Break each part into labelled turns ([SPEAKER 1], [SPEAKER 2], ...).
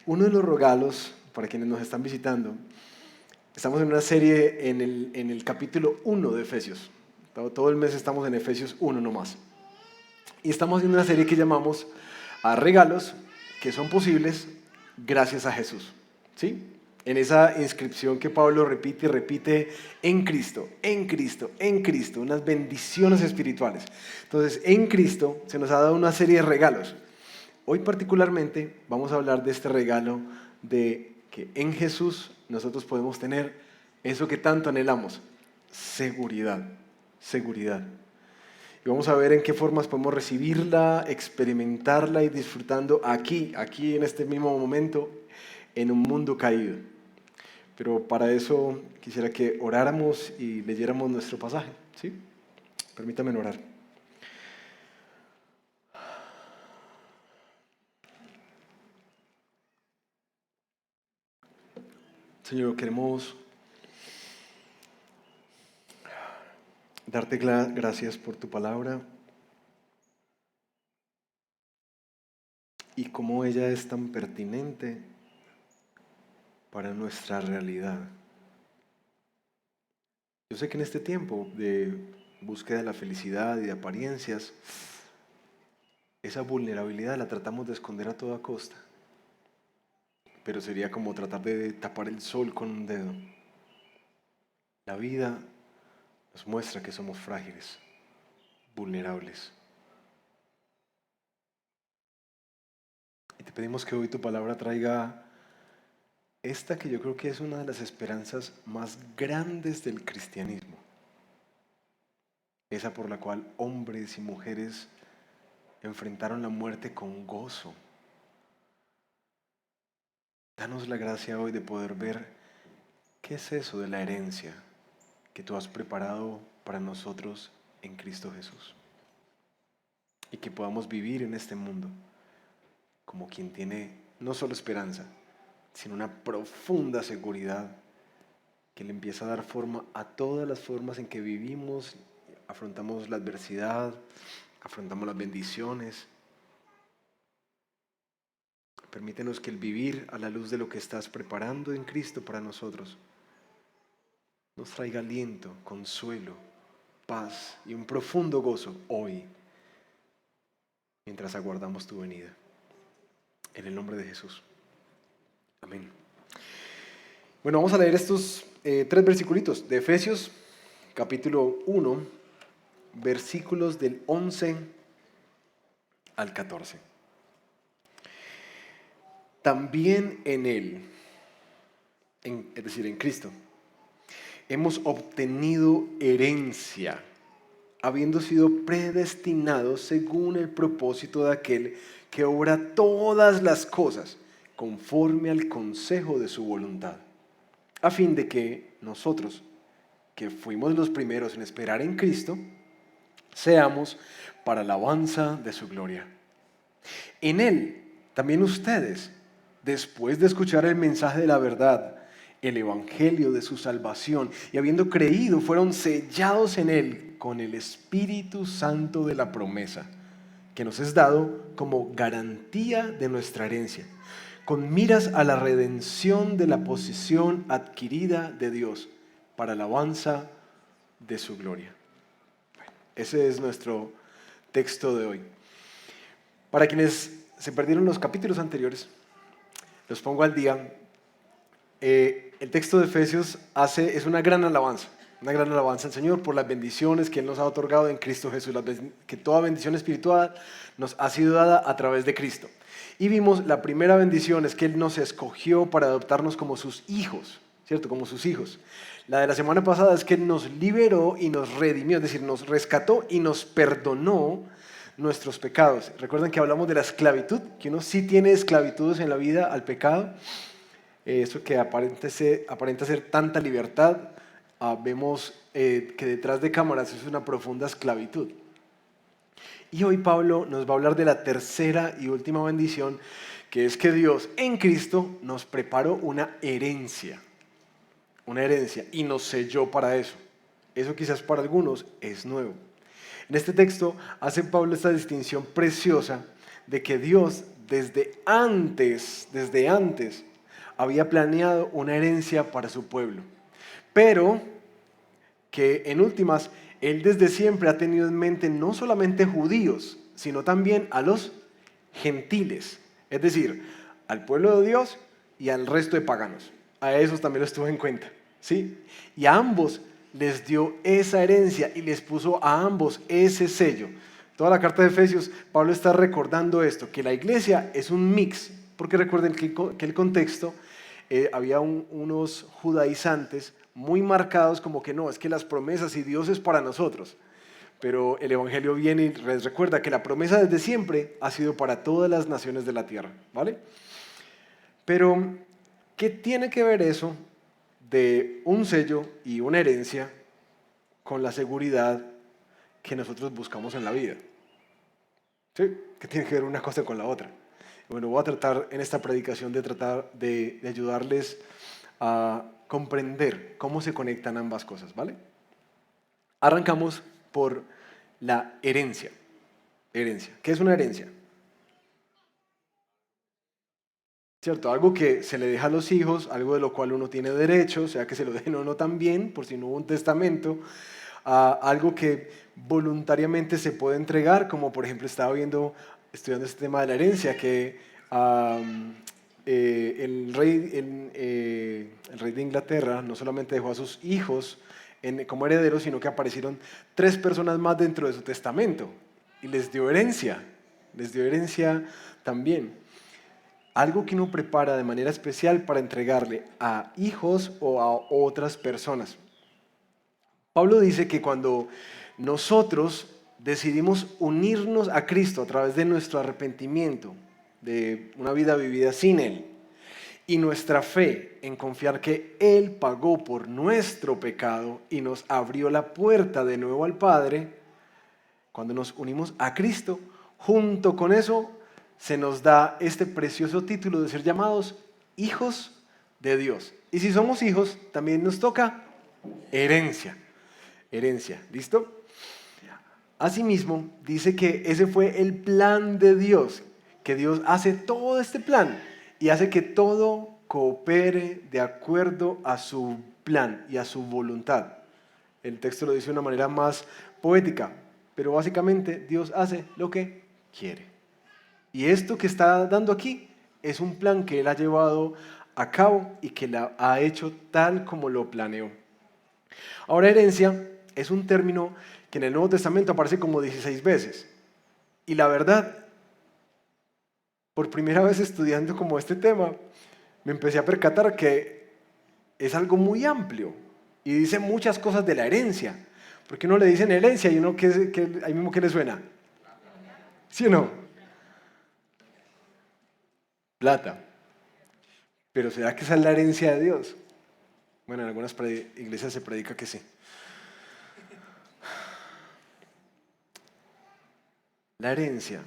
[SPEAKER 1] Uno de los regalos, para quienes nos están visitando, estamos en una serie en el capítulo 1 de Efesios. Todo el mes estamos en Efesios 1 nomás. Y estamos haciendo una serie que llamamos a regalos que son posibles gracias a Jesús. ¿Sí? En esa inscripción que Pablo repite y repite, en Cristo, en Cristo, en Cristo, unas bendiciones espirituales. Entonces, en Cristo se nos ha dado una serie de regalos. Hoy particularmente vamos a hablar de este regalo de que en Jesús nosotros podemos tener eso que tanto anhelamos, seguridad, seguridad. Y vamos a ver en qué formas podemos recibirla, experimentarla y disfrutando aquí en este mismo momento, en un mundo caído. Pero para eso quisiera que oráramos y leyéramos nuestro pasaje, ¿sí? Permítanme orar. Señor, queremos darte gracias por tu palabra y cómo ella es tan pertinente para nuestra realidad. Yo sé que en este tiempo de búsqueda de la felicidad y de apariencias, esa vulnerabilidad la tratamos de esconder a toda costa, pero sería como tratar de tapar el sol con un dedo. La vida nos muestra que somos frágiles, vulnerables. Y te pedimos que hoy tu palabra traiga esta que yo creo que es una de las esperanzas más grandes del cristianismo. Esa por la cual hombres y mujeres enfrentaron la muerte con gozo. Danos la gracia hoy de poder ver qué es eso de la herencia que tú has preparado para nosotros en Cristo Jesús. Y que podamos vivir en este mundo como quien tiene no solo esperanza, sino una profunda seguridad que le empieza a dar forma a todas las formas en que vivimos, afrontamos la adversidad, afrontamos las bendiciones. Permítenos que el vivir a la luz de lo que estás preparando en Cristo para nosotros nos traiga aliento, consuelo, paz y un profundo gozo hoy, mientras aguardamos tu venida. En el nombre de Jesús. Amén. Bueno, vamos a leer estos 3 versiculitos de Efesios, capítulo 1, versículos del 11 al 14. También en Él, es decir, en Cristo, hemos obtenido herencia, habiendo sido predestinados según el propósito de aquel que obra todas las cosas conforme al consejo de su voluntad, a fin de que nosotros, que fuimos los primeros en esperar en Cristo, seamos para alabanza de su gloria. En Él también ustedes, después de escuchar el mensaje de la verdad, el evangelio de su salvación, y habiendo creído, fueron sellados en Él con el Espíritu Santo de la promesa, que nos es dado como garantía de nuestra herencia, con miras a la redención de la posesión adquirida de Dios, para alabanza de su gloria. Ese es nuestro texto de hoy. Para quienes se perdieron los capítulos anteriores, los pongo al día. El texto de Efesios es una gran alabanza al Señor por las bendiciones que Él nos ha otorgado en Cristo Jesús, que toda bendición espiritual nos ha sido dada a través de Cristo. Y vimos la primera bendición es que Él nos escogió para adoptarnos como sus hijos, ¿cierto? Como sus hijos. La de la semana pasada es que Él nos liberó y nos redimió, es decir, nos rescató y nos perdonó nuestros pecados. ¿Recuerdan que hablamos de la esclavitud? Que uno sí tiene esclavitudes en la vida al pecado. Eso que aparenta ser tanta libertad, vemos que detrás de cámaras es una profunda esclavitud. Y hoy Pablo nos va a hablar de la tercera y última bendición, que es que Dios en Cristo nos preparó una herencia, y nos selló para eso. Eso quizás para algunos es nuevo. En este texto hace Pablo esta distinción preciosa de que Dios desde antes, había planeado una herencia para su pueblo. Pero que en últimas, Él desde siempre ha tenido en mente no solamente judíos, sino también a los gentiles. Es decir, al pueblo de Dios y al resto de paganos. A esos también los tuvo en cuenta, ¿sí? Y a ambos les dio esa herencia y les puso a ambos ese sello. Toda la carta de Efesios, Pablo está recordando esto, que la iglesia es un mix, porque recuerden que el contexto, había unos judaizantes muy marcados como que no, es que las promesas y Dios es para nosotros. Pero el Evangelio viene y les recuerda que la promesa desde siempre ha sido para todas las naciones de la tierra, ¿vale? Pero, ¿qué tiene que ver eso de un sello y una herencia con la seguridad que nosotros buscamos en la vida? ¿Sí? ¿Qué tiene que ver una cosa con la otra? Bueno, voy a tratar en esta predicación de ayudarles a comprender cómo se conectan ambas cosas, ¿vale? Arrancamos por la herencia. Herencia. ¿Qué es una herencia? ¿Cierto? Algo que se le deja a los hijos, algo de lo cual uno tiene derecho, sea que se lo den o no también, por si no hubo un testamento, algo que voluntariamente se puede entregar, como por ejemplo estaba estudiando este tema de la herencia, que el rey de Inglaterra no solamente dejó a sus hijos como herederos, sino que aparecieron 3 personas más dentro de su testamento y les dio herencia también. Algo que uno prepara de manera especial para entregarle a hijos o a otras personas. Pablo dice que cuando nosotros decidimos unirnos a Cristo a través de nuestro arrepentimiento, de una vida vivida sin Él, y nuestra fe en confiar que Él pagó por nuestro pecado y nos abrió la puerta de nuevo al Padre, cuando nos unimos a Cristo, junto con eso se nos da este precioso título de ser llamados hijos de Dios. Y si somos hijos, también nos toca herencia. Herencia, ¿listo? Asimismo, dice que ese fue el plan de Dios, que Dios hace todo este plan y hace que todo coopere de acuerdo a su plan y a su voluntad. El texto lo dice de una manera más poética, pero básicamente Dios hace lo que quiere. Y esto que está dando aquí es un plan que Él ha llevado a cabo y que la ha hecho tal como lo planeó. Ahora, herencia es un término que en el Nuevo Testamento aparece como 16 veces. Y la verdad, por primera vez estudiando como este tema, me empecé a percatar que es algo muy amplio y dice muchas cosas de la herencia. Porque uno le dicen herencia y uno ahí mismo ¿qué le suena? ¿Sí o no? Plata. Pero ¿será que esa es la herencia de Dios? Bueno, en algunas iglesias se predica que sí. La herencia,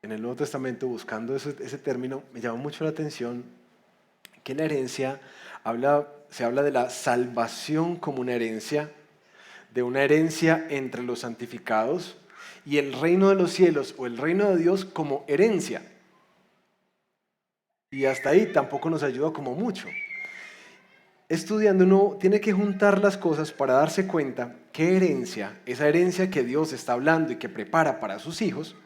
[SPEAKER 1] en el Nuevo Testamento, buscando ese término, me llamó mucho la atención que en la herencia se habla de la salvación como una herencia, de una herencia entre los santificados, y el reino de los cielos o el reino de Dios como herencia. Y hasta ahí tampoco nos ayuda como mucho. Estudiando uno tiene que juntar las cosas para darse cuenta qué herencia, esa herencia que Dios está hablando y que prepara para sus hijos,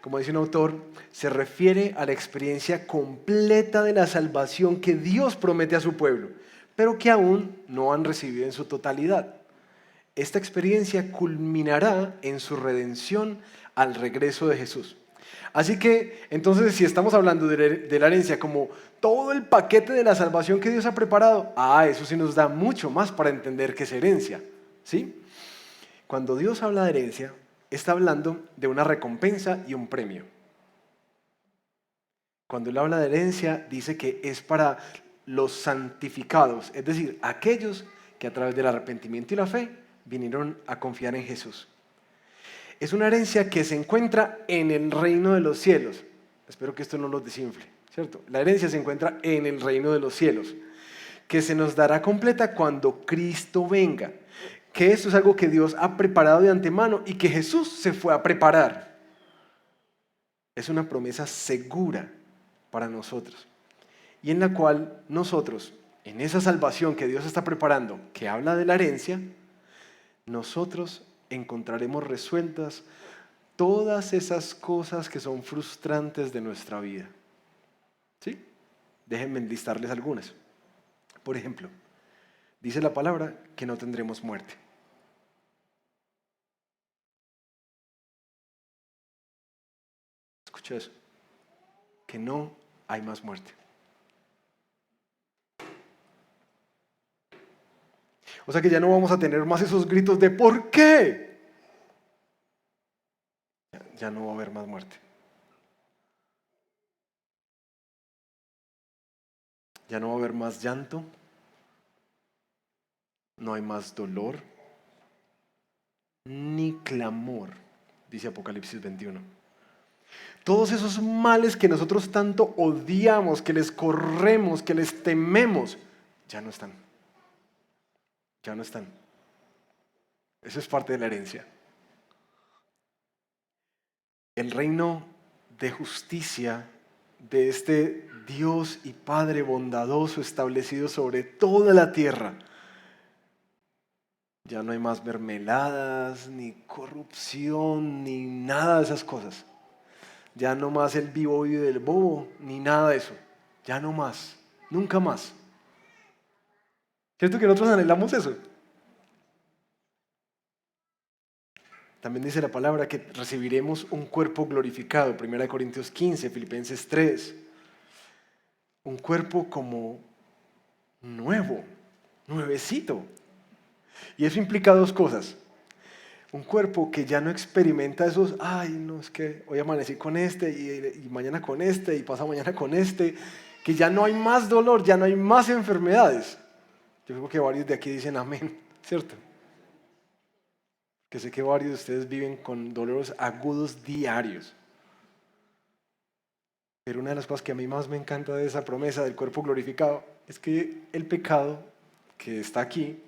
[SPEAKER 1] como dice un autor, se refiere a la experiencia completa de la salvación que Dios promete a su pueblo, pero que aún no han recibido en su totalidad. Esta experiencia culminará en su redención al regreso de Jesús. Así que, entonces, si estamos hablando de la herencia como todo el paquete de la salvación que Dios ha preparado, eso sí nos da mucho más para entender qué es herencia, ¿sí? Cuando Dios habla de herencia, está hablando de una recompensa y un premio. Cuando Él habla de herencia, dice que es para los santificados, es decir, aquellos que a través del arrepentimiento y la fe vinieron a confiar en Jesús. Es una herencia que se encuentra en el reino de los cielos. Espero que esto no los desinfle, ¿cierto? La herencia se encuentra en el reino de los cielos, que se nos dará completa cuando Cristo venga. Que esto es algo que Dios ha preparado de antemano y que Jesús se fue a preparar. es una promesa segura para nosotros y en la cual nosotros, en esa salvación que Dios está preparando, que habla de la herencia, nosotros encontraremos resueltas todas esas cosas que son frustrantes de nuestra vida. ¿Sí? Déjenme enlistarles algunas. Por ejemplo, dice la palabra que no tendremos muerte. Escucha eso. Que no hay más muerte. O sea que ya no vamos a tener más esos gritos de ¿por qué? Ya no va a haber más muerte. Ya no va a haber más llanto. No hay más dolor. Ni clamor, dice Apocalipsis 21. Todos esos males que nosotros tanto odiamos, que les corremos, que les tememos, ya no están. Ya no están. Eso es parte de la herencia. El reino de justicia de este Dios y Padre bondadoso establecido sobre toda la tierra. Ya no hay más mermeladas, ni corrupción, ni nada de esas cosas. Ya no más el vivo vive del bobo, ni nada de eso. Ya no más, nunca más. ¿Cierto que nosotros anhelamos eso? También dice la palabra que recibiremos un cuerpo glorificado, 1 Corintios 15, Filipenses 3. Un cuerpo como nuevo, nuevecito. Y eso implica dos cosas. Un cuerpo que ya no experimenta esos, ay, no, es que hoy amanecí con este y mañana con este y pasado mañana con este, que ya no hay más dolor, ya no hay más enfermedades. Yo creo que varios de aquí dicen amén, ¿cierto? Que sé que varios de ustedes viven con dolores agudos diarios. Pero una de las cosas que a mí más me encanta de esa promesa del cuerpo glorificado es que el pecado que está aquí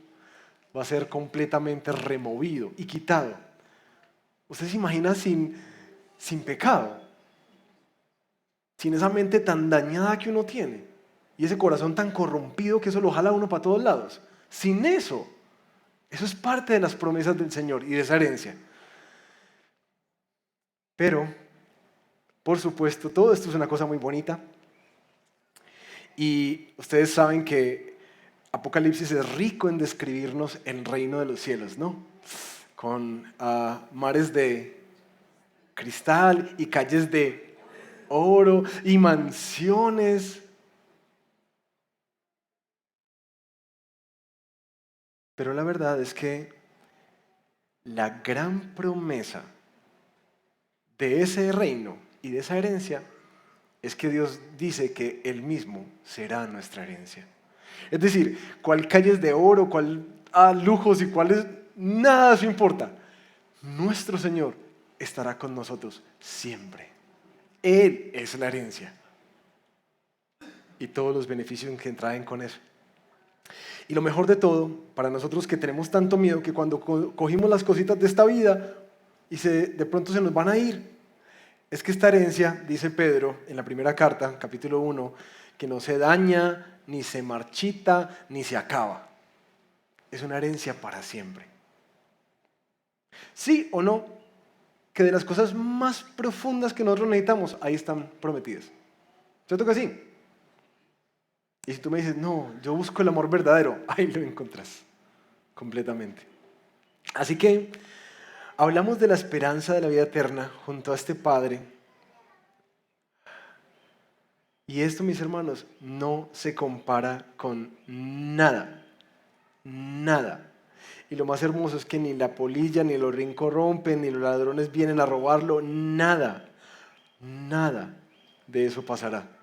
[SPEAKER 1] va a ser completamente removido y quitado. ¿Usted se imagina sin pecado? Sin esa mente tan dañada que uno tiene y ese corazón tan corrompido que eso lo jala a uno para todos lados. Sin eso, eso es parte de las promesas del Señor y de esa herencia. Pero, por supuesto, todo esto es una cosa muy bonita y ustedes saben que Apocalipsis es rico en describirnos el reino de los cielos, ¿no? Con mares de cristal y calles de oro y mansiones. Pero la verdad es que la gran promesa de ese reino y de esa herencia es que Dios dice que Él mismo será nuestra herencia. Es decir, cuál calles de oro, cuál lujos y cuáles, nada de eso importa. Nuestro Señor estará con nosotros siempre. Él es la herencia y todos los beneficios que traen con eso. Y lo mejor de todo, para nosotros que tenemos tanto miedo que cuando cogimos las cositas de esta vida y de pronto se nos van a ir, es que esta herencia, dice Pedro en la primera carta, capítulo 1, que no se daña, ni se marchita, ni se acaba. Es una herencia para siempre. ¿Sí o no? Que de las cosas más profundas que nosotros necesitamos, ahí están prometidas. ¿Cierto que sí? Y si tú me dices, no, yo busco el amor verdadero, ahí lo encontrás, completamente. Así que hablamos de la esperanza de la vida eterna junto a este Padre. Y esto, mis hermanos, no se compara con nada, nada. Y lo más hermoso es que ni la polilla, ni el orín corrompen, ni los ladrones vienen a robarlo, nada, nada de eso pasará.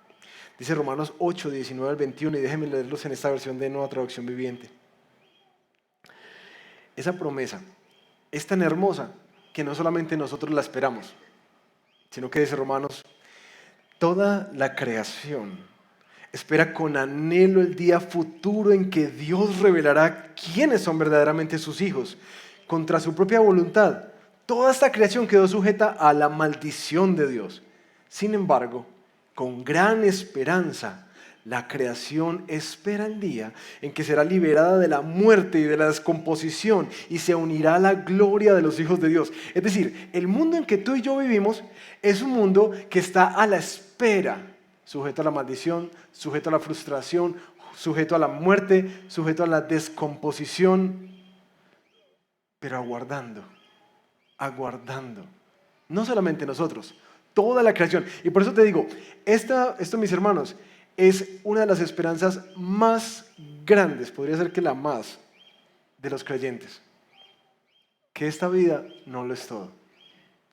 [SPEAKER 1] Dice Romanos 8, 19 al 21, y déjenme leerlos en esta versión de Nueva Traducción Viviente. Esa promesa es tan hermosa que no solamente nosotros la esperamos, sino que dice Romanos, toda la creación espera con anhelo el día futuro en que Dios revelará quiénes son verdaderamente sus hijos. Contra su propia voluntad, toda esta creación quedó sujeta a la maldición de Dios. Sin embargo, con gran esperanza, la creación espera el día en que será liberada de la muerte y de la descomposición y se unirá a la gloria de los hijos de Dios. Es decir, el mundo en que tú y yo vivimos es un mundo que está a la espera, sujeto a la maldición, sujeto a la frustración, sujeto a la muerte, sujeto a la descomposición, pero aguardando. No solamente nosotros, toda la creación. Y por eso te digo, esto, mis hermanos, es una de las esperanzas más grandes, podría ser que la más, de los creyentes. Que esta vida no lo es todo.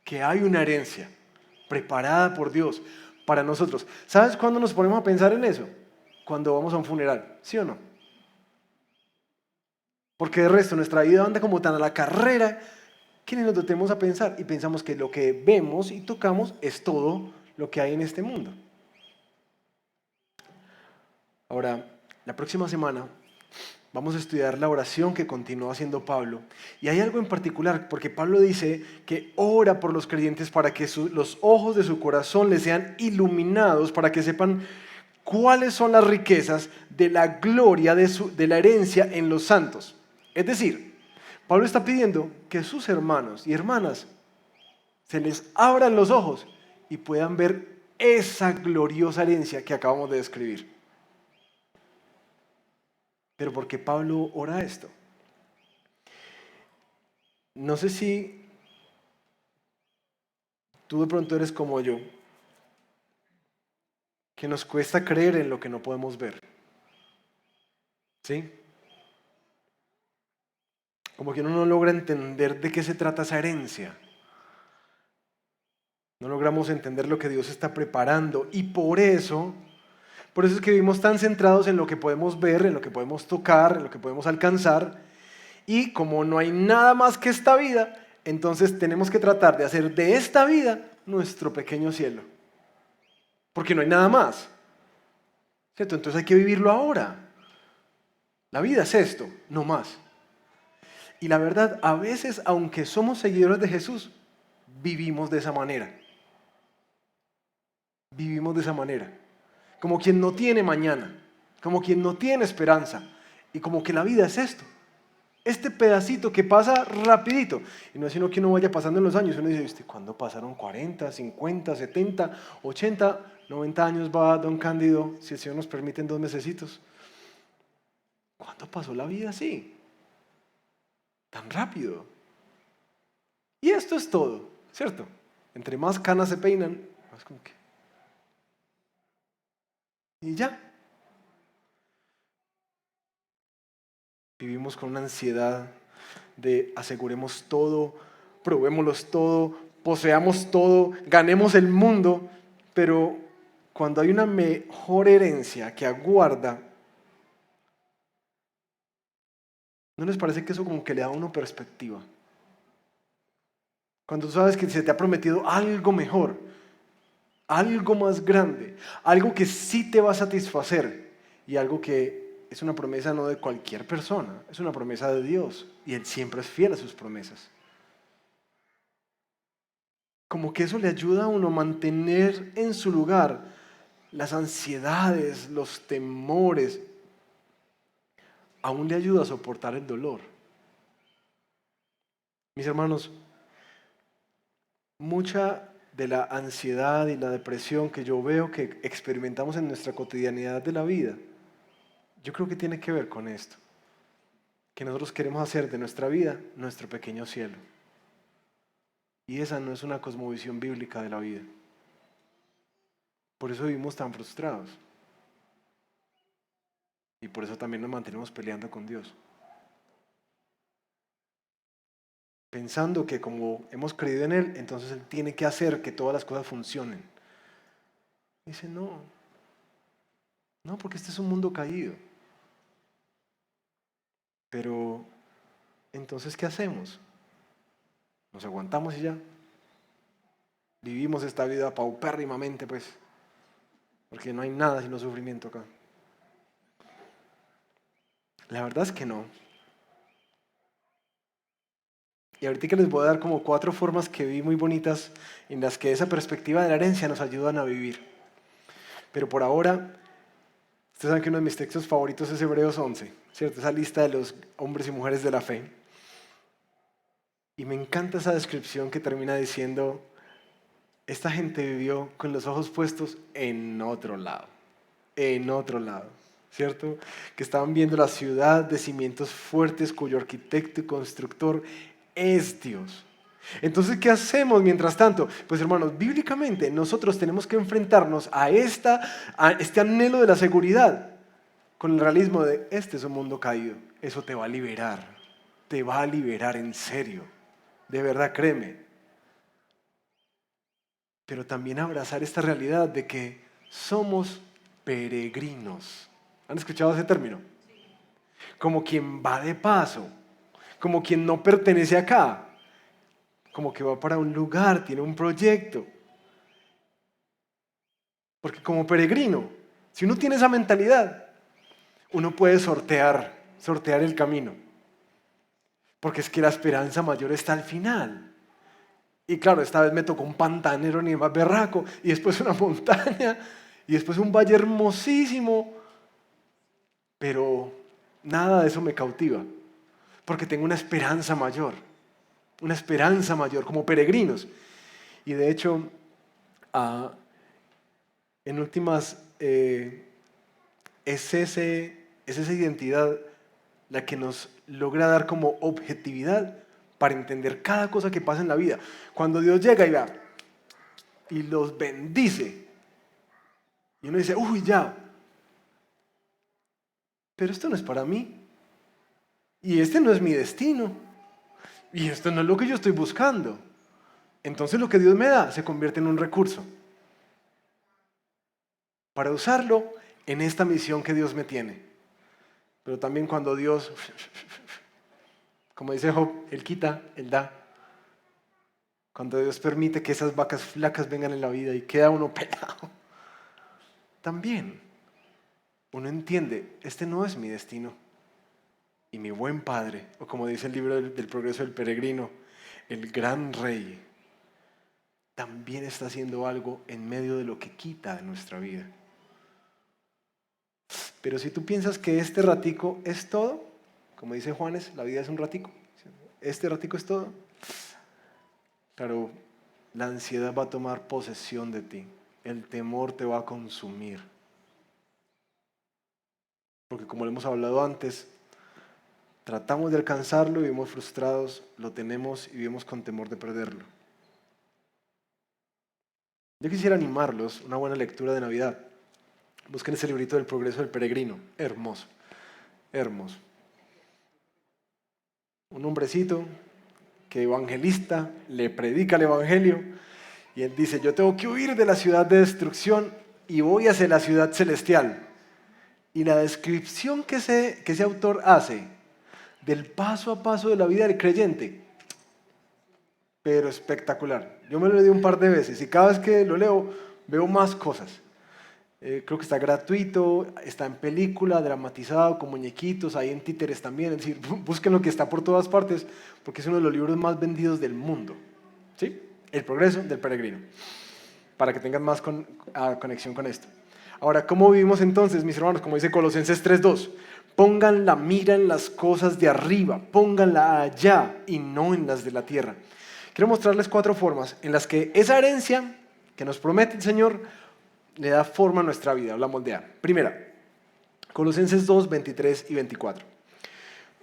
[SPEAKER 1] Que hay una herencia preparada por Dios para nosotros. ¿Sabes cuándo nos ponemos a pensar en eso? Cuando vamos a un funeral, ¿sí o no? Porque de resto nuestra vida anda como tan a la carrera que ni nos detenemos a pensar y pensamos que lo que vemos y tocamos es todo lo que hay en este mundo. Ahora, la próxima semana vamos a estudiar la oración que continuó haciendo Pablo. Y hay algo en particular, porque Pablo dice que ora por los creyentes para que los ojos de su corazón les sean iluminados, para que sepan cuáles son las riquezas de la gloria de la herencia en los santos. Es decir, Pablo está pidiendo que sus hermanos y hermanas se les abran los ojos y puedan ver esa gloriosa herencia que acabamos de describir. Pero ¿por qué Pablo ora esto? No sé si tú de pronto eres como yo, que nos cuesta creer en lo que no podemos ver. ¿Sí? Como que uno no logra entender de qué se trata esa herencia. No logramos entender lo que Dios está preparando y por eso es que vivimos tan centrados en lo que podemos ver, en lo que podemos tocar, en lo que podemos alcanzar. Y como no hay nada más que esta vida, entonces tenemos que tratar de hacer de esta vida nuestro pequeño cielo. Porque no hay nada más. ¿Cierto? Entonces hay que vivirlo ahora. La vida es esto, no más. Y la verdad, a veces, aunque somos seguidores de Jesús, vivimos de esa manera. Vivimos de esa manera. Como quien no tiene mañana, como quien no tiene esperanza. Y como que la vida es esto. Este pedacito que pasa rapidito. Y no es sino que uno vaya pasando en los años. Uno dice, ¿viste cuándo pasaron 40, 50, 70, 80, 90 años va don Cándido? Si el Señor nos permite en 2 mesecitos. ¿Cuánto pasó la vida así? Tan rápido. Y esto es todo, ¿cierto? Entre más canas se peinan, más como que... Y ya. Vivimos con una ansiedad de aseguremos todo, probémoslos todo, poseamos todo, ganemos el mundo, pero cuando hay una mejor herencia que aguarda, ¿no les parece que eso como que le da a uno perspectiva? Cuando tú sabes que se te ha prometido algo mejor, algo más grande, algo que sí te va a satisfacer y algo que es una promesa no de cualquier persona, es una promesa de Dios y Él siempre es fiel a sus promesas. Como que eso le ayuda a uno a mantener en su lugar las ansiedades, los temores, aún le ayuda a soportar el dolor. Mis hermanos, mucha de la ansiedad y la depresión que yo veo que experimentamos en nuestra cotidianidad de la vida, yo creo que tiene que ver con esto, que nosotros queremos hacer de nuestra vida nuestro pequeño cielo. Y esa no es una cosmovisión bíblica de la vida. Por eso vivimos tan frustrados. Y por eso también nos mantenemos peleando con Dios. Pensando que como hemos creído en Él, entonces Él tiene que hacer que todas las cosas funcionen. Dice, no, porque este es un mundo caído. Pero, entonces, ¿qué hacemos? ¿Nos aguantamos y ya? Vivimos esta vida paupérrimamente, pues, porque no hay nada sino sufrimiento acá. La verdad es que no. Y ahorita les voy a dar como 4 formas que vi muy bonitas en las que esa perspectiva de la herencia nos ayudan a vivir. Pero por ahora, ustedes saben que uno de mis textos favoritos es Hebreos 11, ¿cierto? Esa lista de los hombres y mujeres de la fe. Y me encanta esa descripción que termina diciendo, esta gente vivió con los ojos puestos en otro lado, ¿cierto? Que estaban viendo la ciudad de cimientos fuertes cuyo arquitecto y constructor es Dios. Entonces, ¿qué hacemos mientras tanto? Pues hermanos, bíblicamente nosotros tenemos que enfrentarnos a este anhelo de la seguridad con el realismo de este es un mundo caído. Eso te va a liberar en serio, de verdad, créeme. Pero también abrazar esta realidad de que somos peregrinos. ¿Han escuchado ese término? Como quien va de paso, como quien no pertenece acá, como que va para un lugar, tiene un proyecto. Porque como peregrino, si uno tiene esa mentalidad, uno puede sortear el camino. Porque es que la esperanza mayor está al final. Y claro, esta vez me tocó un pantanero ni más berraco, y después una montaña, y después un valle hermosísimo, pero nada de eso me cautiva, porque tengo una esperanza mayor como peregrinos. Y de hecho, en últimas, es esa identidad la que nos logra dar como objetividad para entender cada cosa que pasa en la vida. Cuando Dios llega y los bendice, y uno dice, uy, ya, pero esto no es para mí, y este no es mi destino, y esto no es lo que yo estoy buscando. Entonces lo que Dios me da se convierte en un recurso para usarlo en esta misión que Dios me tiene. Pero también cuando Dios, como dice Job, Él quita, Él da. Cuando Dios permite que esas vacas flacas vengan en la vida y queda uno pelado, también uno entiende, este no es mi destino. Y mi buen Padre, o como dice el libro del Progreso del Peregrino, el gran Rey, también está haciendo algo en medio de lo que quita de nuestra vida. Pero si tú piensas que este ratico es todo, como dice Juanes, la vida es un ratico, este ratico es todo, claro, la ansiedad va a tomar posesión de ti, el temor te va a consumir. Porque como lo hemos hablado antes, tratamos de alcanzarlo y vivimos frustrados, lo tenemos y vivimos con temor de perderlo. Yo quisiera animarlos, una buena lectura de Navidad. Busquen ese librito del Progreso del Peregrino, hermoso, hermoso. Un hombrecito que evangelista le predica el evangelio y él dice, yo tengo que huir de la ciudad de destrucción y voy hacia la ciudad celestial. Y la descripción que ese autor hace del paso a paso de la vida del creyente, pero espectacular. Yo me lo leí un par de veces y cada vez que lo leo veo más cosas. Creo que está gratuito, está en película, dramatizado, con muñequitos, hay en títeres también. Es decir, busquen lo que está por todas partes, porque es uno de los libros más vendidos del mundo. ¿Sí? El Progreso del Peregrino. Para que tengan más conexión con esto. Ahora, ¿cómo vivimos entonces, mis hermanos? Como dice Colosenses 3:2. Pongan la mira en las cosas de arriba, pónganla allá y no en las de la tierra. Quiero mostrarles 4 formas en las que esa herencia que nos promete el Señor le da forma a nuestra vida, la moldea. Primera, Colosenses 2, 23 y 24.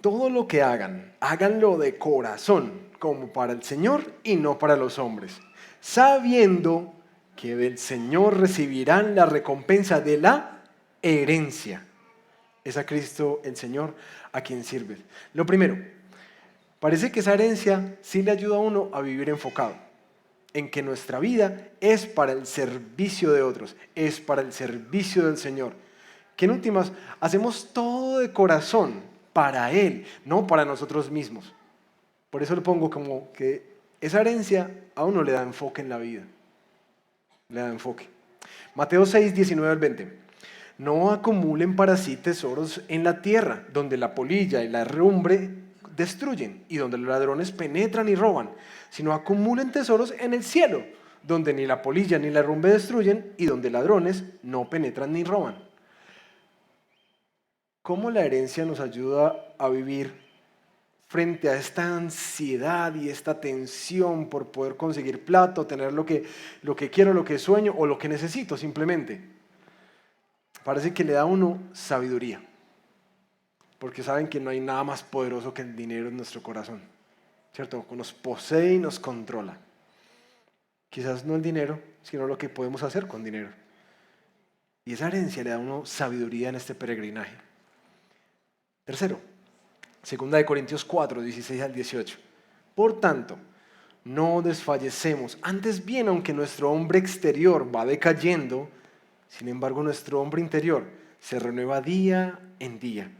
[SPEAKER 1] Todo lo que hagan, háganlo de corazón, como para el Señor y no para los hombres, sabiendo que del Señor recibirán la recompensa de la herencia. Es a Cristo el Señor a quien sirve. Lo primero, parece que esa herencia sí le ayuda a uno a vivir enfocado, en que nuestra vida es para el servicio de otros, es para el servicio del Señor. Que en últimas, hacemos todo de corazón para Él, no para nosotros mismos. Por eso le pongo como que esa herencia a uno le da enfoque en la vida. Le da enfoque. Mateo 6, 19 al 20. No acumulen para sí tesoros en la tierra, donde la polilla y la herrumbre destruyen y donde los ladrones penetran y roban, sino acumulen tesoros en el cielo, donde ni la polilla ni la herrumbre destruyen y donde ladrones no penetran ni roban. ¿Cómo la herencia nos ayuda a vivir frente a esta ansiedad y esta tensión por poder conseguir plata, o tener lo que quiero, lo que sueño o lo que necesito simplemente? Parece que le da a uno sabiduría, porque saben que no hay nada más poderoso que el dinero en nuestro corazón, ¿cierto? Nos posee y nos controla. Quizás no el dinero, sino lo que podemos hacer con dinero. Y esa herencia le da a uno sabiduría en este peregrinaje. Tercero, 2 Corintios 4, 16 al 18. Por tanto, no desfallecemos. Antes bien, aunque nuestro hombre exterior va decayendo, sin embargo nuestro hombre interior se renueva día en día.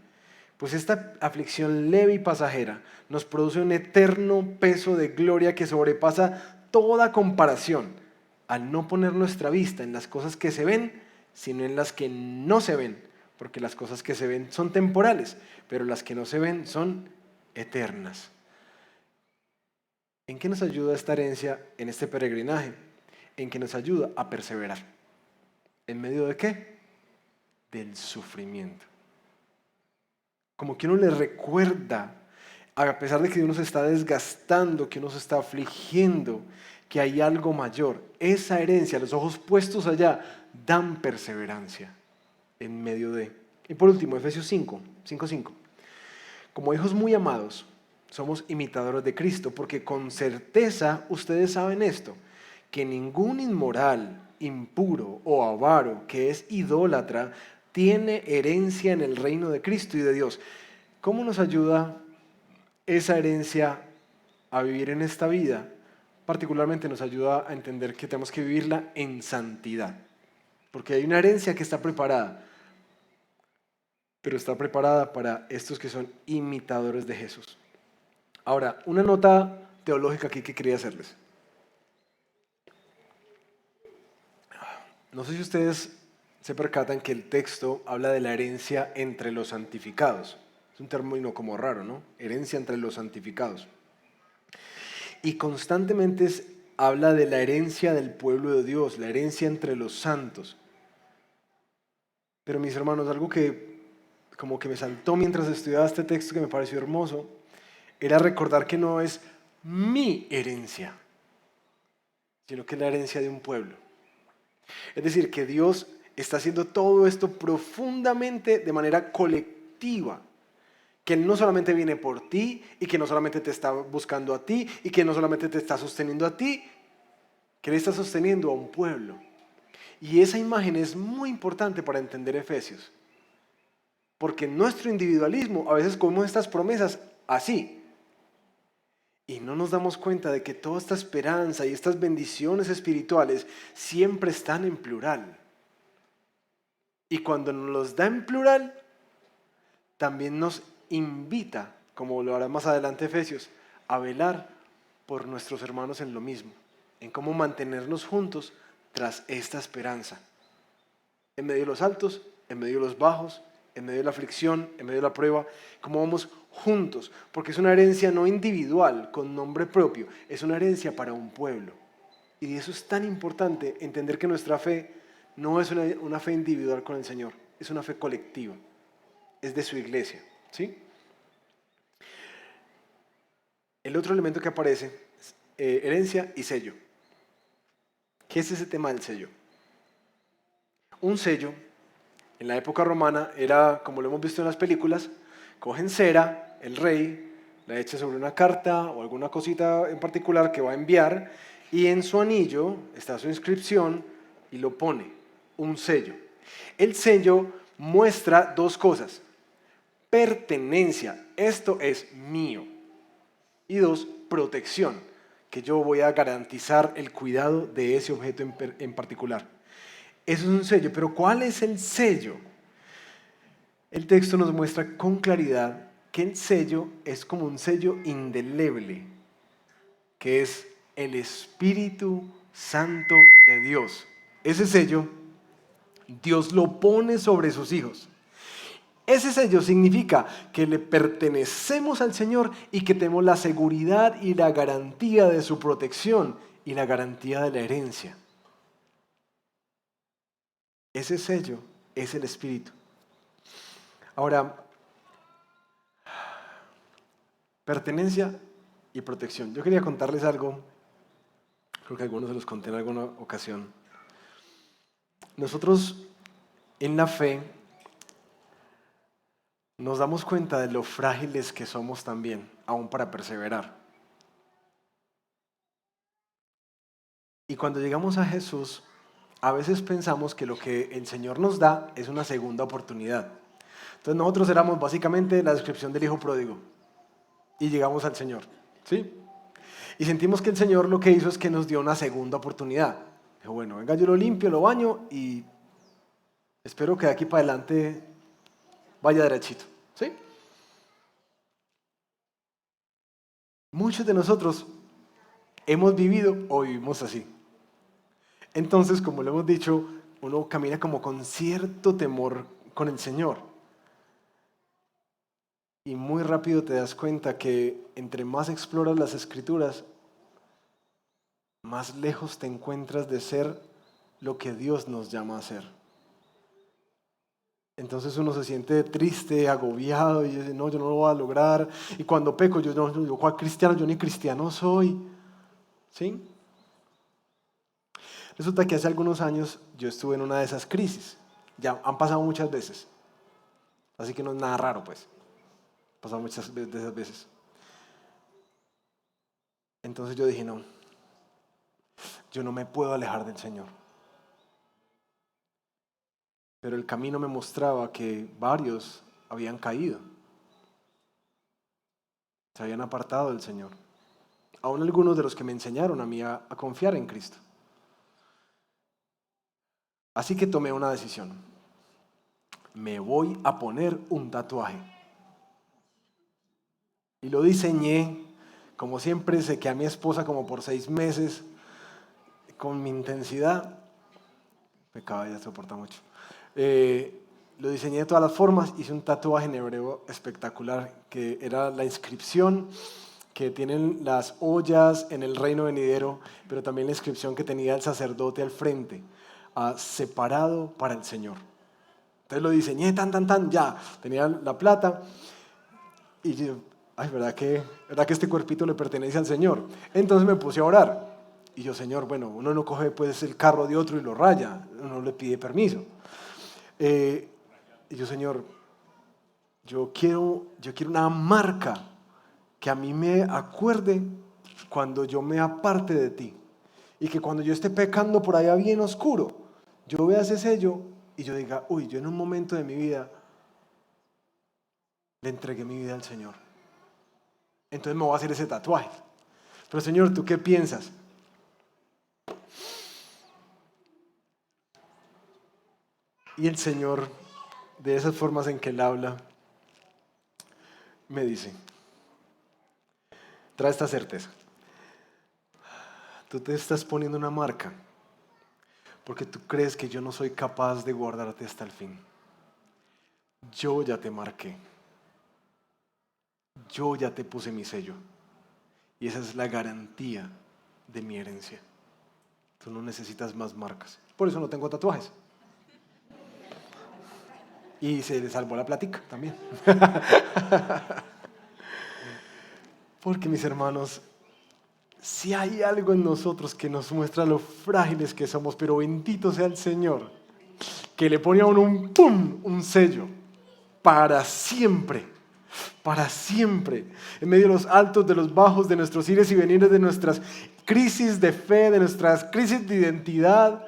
[SPEAKER 1] Pues esta aflicción leve y pasajera nos produce un eterno peso de gloria que sobrepasa toda comparación, al no poner nuestra vista en las cosas que se ven, sino en las que no se ven, porque las cosas que se ven son temporales, pero las que no se ven son eternas. ¿En qué nos ayuda esta herencia en este peregrinaje? En que nos ayuda a perseverar. ¿En medio de qué? Del sufrimiento. Como que uno le recuerda, a pesar de que uno se está desgastando, que uno se está afligiendo, que hay algo mayor. Esa herencia, los ojos puestos allá, dan perseverancia en medio de. Y por último, Efesios 5:5. Como hijos muy amados, somos imitadores de Cristo, porque con certeza ustedes saben esto, que ningún inmoral, impuro o avaro que es idólatra tiene herencia en el reino de Cristo y de Dios. ¿Cómo nos ayuda esa herencia a vivir en esta vida? Particularmente nos ayuda a entender que tenemos que vivirla en santidad, porque hay una herencia que está preparada, pero está preparada para estos que son imitadores de Jesús. Ahora, una nota teológica aquí que quería hacerles. No sé si ustedes se percatan que el texto habla de la herencia entre los santificados. Es un término como raro, ¿no? Herencia entre los santificados. Y constantemente habla de la herencia del pueblo de Dios, la herencia entre los santos. Pero mis hermanos, algo que como que me saltó mientras estudiaba este texto, que me pareció hermoso, era recordar que no es mi herencia, sino que es la herencia de un pueblo. Es decir, que Dios está haciendo todo esto profundamente de manera colectiva, que Él no solamente viene por ti y que no solamente te está buscando a ti y que no solamente te está sosteniendo a ti, que Él está sosteniendo a un pueblo. Y esa imagen es muy importante para entender Efesios, porque en nuestro individualismo a veces comemos estas promesas así y no nos damos cuenta de que toda esta esperanza y estas bendiciones espirituales siempre están en plural. Y cuando nos los da en plural, también nos invita, como lo hará más adelante Efesios, a velar por nuestros hermanos en lo mismo, en cómo mantenernos juntos tras esta esperanza. En medio de los altos, en medio de los bajos, en medio de la aflicción, en medio de la prueba, cómo vamos juntos, porque es una herencia no individual, con nombre propio, es una herencia para un pueblo. Y eso es tan importante, entender que nuestra fe no es una fe individual con el Señor, es una fe colectiva, es de su iglesia, ¿sí? El otro elemento que aparece es herencia y sello. ¿Qué es ese tema del sello? Un sello, en la época romana, era, como lo hemos visto en las películas, cogen cera, el rey, la echa sobre una carta o alguna cosita en particular que va a enviar, y en su anillo está su inscripción y lo pone, un sello. El sello muestra dos cosas: pertenencia, esto es mío, y dos, protección, que yo voy a garantizar el cuidado de ese objeto en particular. Eso es un sello, pero ¿cuál es el sello? El texto nos muestra con claridad que el sello es como un sello indeleble, que es el Espíritu Santo de Dios. Ese sello, Dios lo pone sobre sus hijos. Ese sello significa que le pertenecemos al Señor y que tenemos la seguridad y la garantía de su protección y la garantía de la herencia. Ese sello es el Espíritu. Ahora, pertenencia y protección. Yo quería contarles algo, creo que algunos se los conté en alguna ocasión. Nosotros en la fe nos damos cuenta de lo frágiles que somos también, aún para perseverar. Y cuando llegamos a Jesús, a veces pensamos que lo que el Señor nos da es una segunda oportunidad. Entonces nosotros éramos básicamente la descripción del hijo pródigo y llegamos al Señor, ¿sí? Y sentimos que el Señor lo que hizo es que nos dio una segunda oportunidad. Dijo, bueno, venga, yo lo limpio, lo baño y espero que de aquí para adelante vaya derechito, ¿sí? Muchos de nosotros hemos vivido o vivimos así. Entonces, como lo hemos dicho, uno camina como con cierto temor con el Señor. Y muy rápido te das cuenta que entre más exploras las Escrituras, más lejos te encuentras de ser lo que Dios nos llama a ser. Entonces uno se siente triste, agobiado y dice, no, yo no lo voy a lograr. Y cuando peco, yo ¿cuál cristiano? Yo ni cristiano soy. ¿Sí? Resulta que hace algunos años yo estuve en una de esas crisis. Ya han pasado muchas veces. Así que no es nada raro, pues. Han pasado muchas de esas veces. Entonces yo dije, no, yo no me puedo alejar del Señor. Pero el camino me mostraba que varios habían caído. Se habían apartado del Señor. Aún algunos de los que me enseñaron a mí a confiar en Cristo. Así que tomé una decisión. Me voy a poner un tatuaje. Y lo diseñé, como siempre, sequé a mi esposa como por 6 meses, con mi intensidad. Pecado, ya soporta mucho. Lo diseñé de todas las formas, hice un tatuaje en hebreo espectacular, que era la inscripción que tienen las ollas en el reino venidero, pero también la inscripción que tenía el sacerdote al frente, separado para el Señor. Entonces lo diseñé, ya, tenía la plata, y yo, ¿verdad que este cuerpito le pertenece al Señor? Entonces me puse a orar, y yo, Señor, bueno, uno no coge pues el carro de otro y lo raya, uno le pide permiso. Y yo, Señor, yo quiero una marca que a mí me acuerde cuando yo me aparte de ti. Y que cuando yo esté pecando por allá bien oscuro, yo vea ese sello y yo diga, uy, yo en un momento de mi vida le entregué mi vida al Señor. Entonces me voy a hacer ese tatuaje. Pero Señor, ¿tú qué piensas? Y el Señor, de esas formas en que Él habla, me dice, trae esta certeza. Tú te estás poniendo una marca porque tú crees que yo no soy capaz de guardarte hasta el fin. Yo ya te marqué. Yo ya te puse mi sello. Y esa es la garantía de mi herencia. Tú no necesitas más marcas. Por eso no tengo tatuajes. Y se le salvó la plática también. Porque mis hermanos, si hay algo en nosotros que nos muestra lo frágiles que somos, pero bendito sea el Señor, que le pone a uno un sello para siempre, en medio de los altos, de los bajos, de nuestros ires y venires, de nuestras crisis de fe, de nuestras crisis de identidad,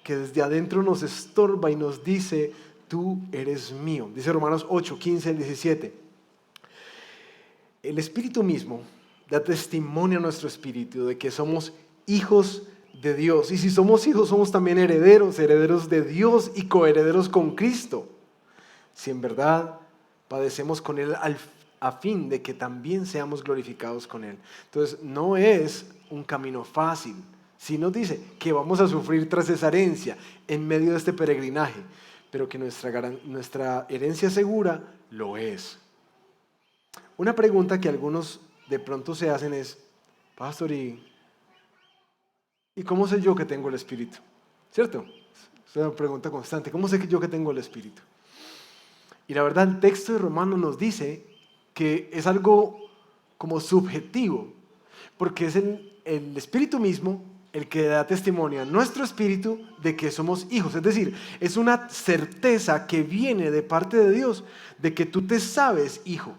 [SPEAKER 1] que desde adentro nos estorba y nos dice, tú eres mío. Dice Romanos 8, 15 al 17. El Espíritu mismo da testimonio a nuestro espíritu de que somos hijos de Dios. Y si somos hijos, somos también herederos de Dios y coherederos con Cristo. Si en verdad padecemos con Él a fin de que también seamos glorificados con Él. Entonces, no es un camino fácil Sí nos dice que vamos a sufrir tras esa herencia en medio de este peregrinaje, pero que nuestra herencia segura lo es. Una pregunta que algunos de pronto se hacen es, pastor, ¿y cómo sé yo que tengo el Espíritu? ¿Cierto? Es una pregunta constante. ¿Cómo sé yo que tengo el Espíritu? Y la verdad, el texto de Romanos nos dice que es algo como subjetivo, porque es el Espíritu mismo el que da testimonio a nuestro espíritu de que somos hijos. Es decir, es una certeza que viene de parte de Dios de que tú te sabes hijo.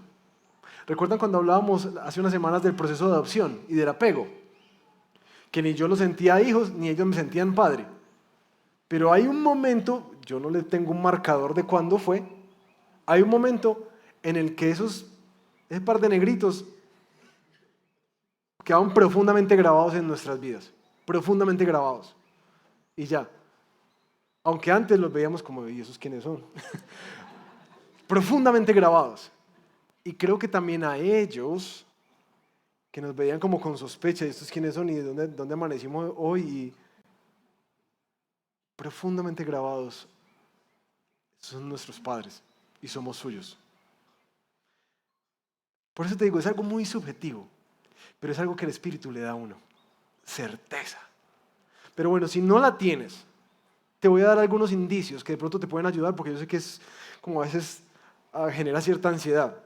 [SPEAKER 1] ¿Recuerdan cuando hablábamos hace unas semanas del proceso de adopción y del apego? Que ni yo los sentía hijos, ni ellos me sentían padre. Pero hay un momento, yo no le tengo un marcador de cuándo fue, hay un momento en el que ese par de negritos quedaron profundamente grabados en nuestras vidas, profundamente grabados. Y ya, aunque antes los veíamos como, ¿y esos quiénes son? Profundamente grabados. Y creo que también a ellos, que nos veían como con sospecha, ¿y estos quiénes son? ¿Y de dónde amanecimos hoy? Y profundamente grabados, son nuestros padres y somos suyos. Por eso te digo, es algo muy subjetivo, pero es algo que el Espíritu le da a uno, certeza. Pero bueno, si no la tienes, te voy a dar algunos indicios que de pronto te pueden ayudar, porque yo sé que es como a veces genera cierta ansiedad.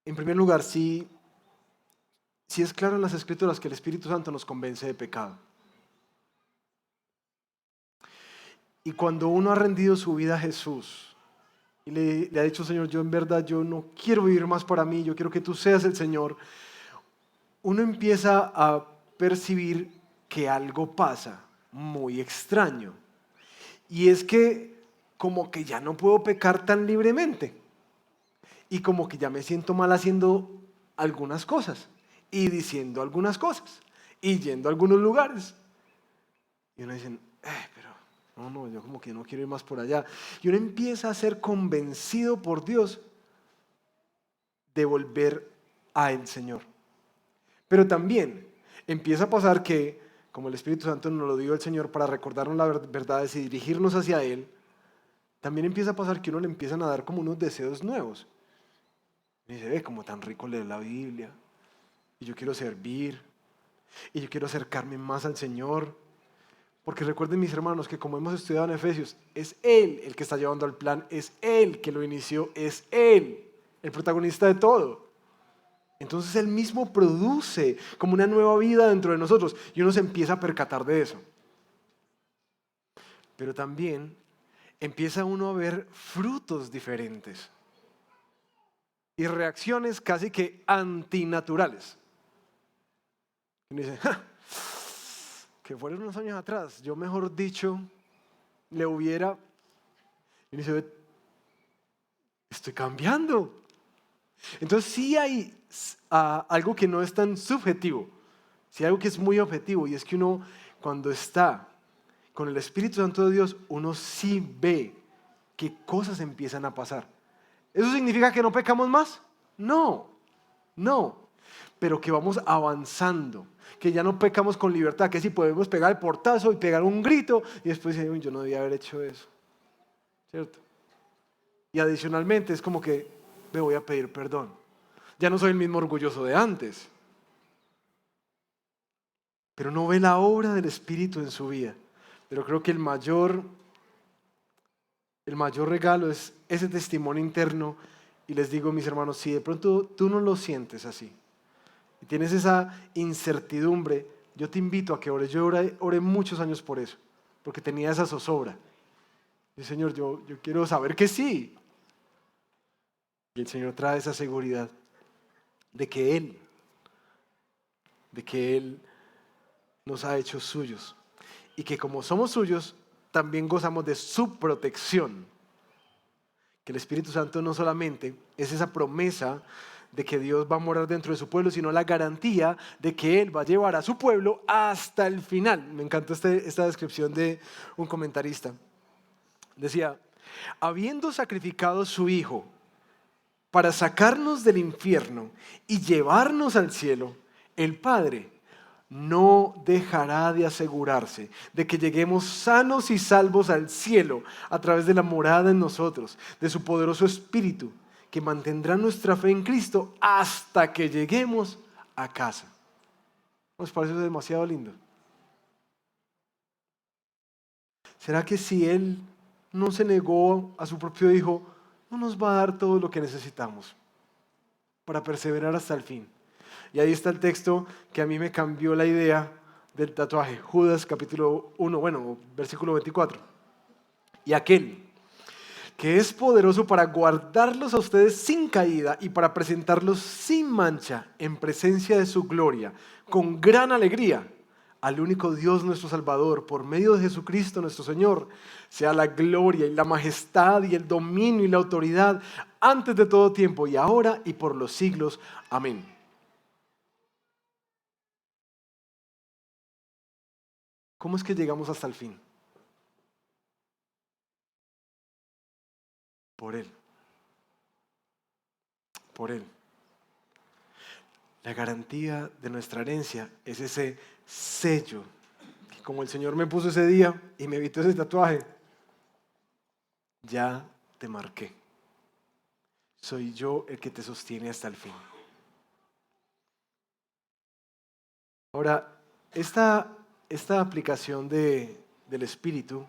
[SPEAKER 1] En primer lugar, si es claro en las Escrituras que el Espíritu Santo nos convence de pecado. Y cuando uno ha rendido su vida a Jesús y le ha dicho, Señor, yo en verdad yo no quiero vivir más para mí, yo quiero que tú seas el Señor, uno empieza a percibir que algo pasa muy extraño. Y es que como que ya no puedo pecar tan libremente. Y como que ya me siento mal haciendo algunas cosas y diciendo algunas cosas y yendo a algunos lugares. Y uno dice, pero no, yo como que no quiero ir más por allá. Y uno empieza a ser convencido por Dios de volver a el Señor. Pero también empieza a pasar que, como el Espíritu Santo nos lo dio el Señor para recordarnos las verdades y dirigirnos hacia Él, también empieza a pasar que uno le empiezan a dar como unos deseos nuevos. Y dice, como tan rico leer la Biblia, y yo quiero servir, y yo quiero acercarme más al Señor. Porque recuerden, mis hermanos, que como hemos estudiado en Efesios, es Él el que está llevando al plan, es Él que lo inició, es Él el protagonista de todo. Entonces Él mismo produce como una nueva vida dentro de nosotros y uno se empieza a percatar de eso. Pero también empieza uno a ver frutos diferentes y reacciones casi que antinaturales. Y uno dice, que fueron unos años atrás, yo mejor dicho, le hubiera... Y uno dice, estoy cambiando. Entonces sí hay algo que no es tan subjetivo, sí hay algo que es muy objetivo, y es que uno cuando está con el Espíritu Santo de Dios, uno sí ve que cosas empiezan a pasar. ¿Eso significa que no pecamos más? No, pero que vamos avanzando, que ya no pecamos con libertad, que si podemos pegar el portazo y pegar un grito y después decir, yo no debía haber hecho eso, ¿cierto? Y adicionalmente es como que me voy a pedir perdón. Ya no soy el mismo orgulloso de antes. Pero no ve la obra del Espíritu en su vida. Pero creo que el mayor regalo es ese testimonio interno. Y les digo, mis hermanos, si de pronto tú no lo sientes así y tienes esa incertidumbre, yo te invito a que ores. Yo oré muchos años por eso, porque tenía esa zozobra. Y Señor, yo quiero saber que sí. Y el Señor trae esa seguridad de que Él nos ha hecho suyos. Y que como somos suyos, también gozamos de su protección. Que el Espíritu Santo no solamente es esa promesa de que Dios va a morar dentro de su pueblo, sino la garantía de que Él va a llevar a su pueblo hasta el final. Me encantó esta descripción de un comentarista. Decía, habiendo sacrificado su Hijo para sacarnos del infierno y llevarnos al cielo, el Padre no dejará de asegurarse de que lleguemos sanos y salvos al cielo a través de la morada en nosotros, de su poderoso Espíritu, que mantendrá nuestra fe en Cristo hasta que lleguemos a casa. ¿Nos parece demasiado lindo? ¿Será que si Él no se negó a su propio Hijo, no nos va a dar todo lo que necesitamos para perseverar hasta el fin? Y ahí está el texto que a mí me cambió la idea del tatuaje. Judas capítulo 1, versículo 24. Y aquel que es poderoso para guardarlos a ustedes sin caída y para presentarlos sin mancha en presencia de su gloria, con gran alegría, al único Dios nuestro Salvador, por medio de Jesucristo nuestro Señor, sea la gloria y la majestad y el dominio y la autoridad antes de todo tiempo y ahora y por los siglos. Amén. ¿Cómo es que llegamos hasta el fin? Por Él. Por Él. La garantía de nuestra herencia es ese sello que, como el Señor me puso ese día y me evitó ese tatuaje, ya te marqué. Soy yo el que te sostiene hasta el fin. Ahora, esta aplicación del Espíritu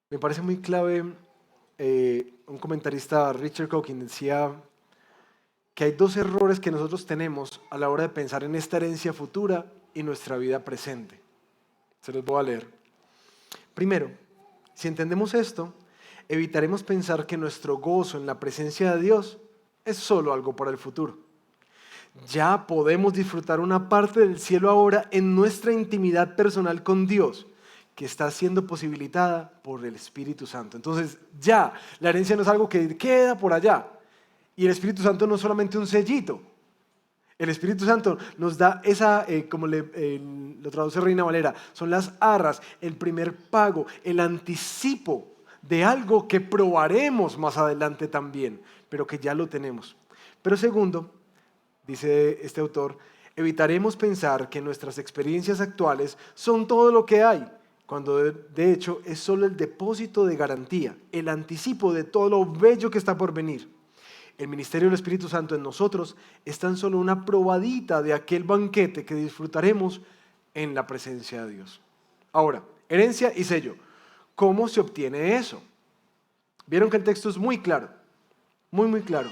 [SPEAKER 1] me parece muy clave. Un comentarista, Richard Dawkins, decía que hay dos errores que nosotros tenemos a la hora de pensar en esta herencia futura y nuestra vida presente. Se los voy a leer. Primero, si entendemos esto, evitaremos pensar que nuestro gozo en la presencia de Dios es solo algo para el futuro. Ya podemos disfrutar una parte del cielo ahora en nuestra intimidad personal con Dios, que está siendo posibilitada por el Espíritu Santo. Entonces ya, la herencia no es algo que queda por allá. Y el Espíritu Santo no es solamente un sellito. El Espíritu Santo nos da esa, como lo traduce Reina Valera, son las arras, el primer pago, el anticipo de algo que probaremos más adelante también, pero que ya lo tenemos. Pero segundo, dice este autor, evitaremos pensar que nuestras experiencias actuales son todo lo que hay, cuando de hecho es solo el depósito de garantía, el anticipo de todo lo bello que está por venir. El ministerio del Espíritu Santo en nosotros es tan solo una probadita de aquel banquete que disfrutaremos en la presencia de Dios. Ahora, herencia y sello. ¿Cómo se obtiene eso? Vieron que el texto es muy claro, muy claro.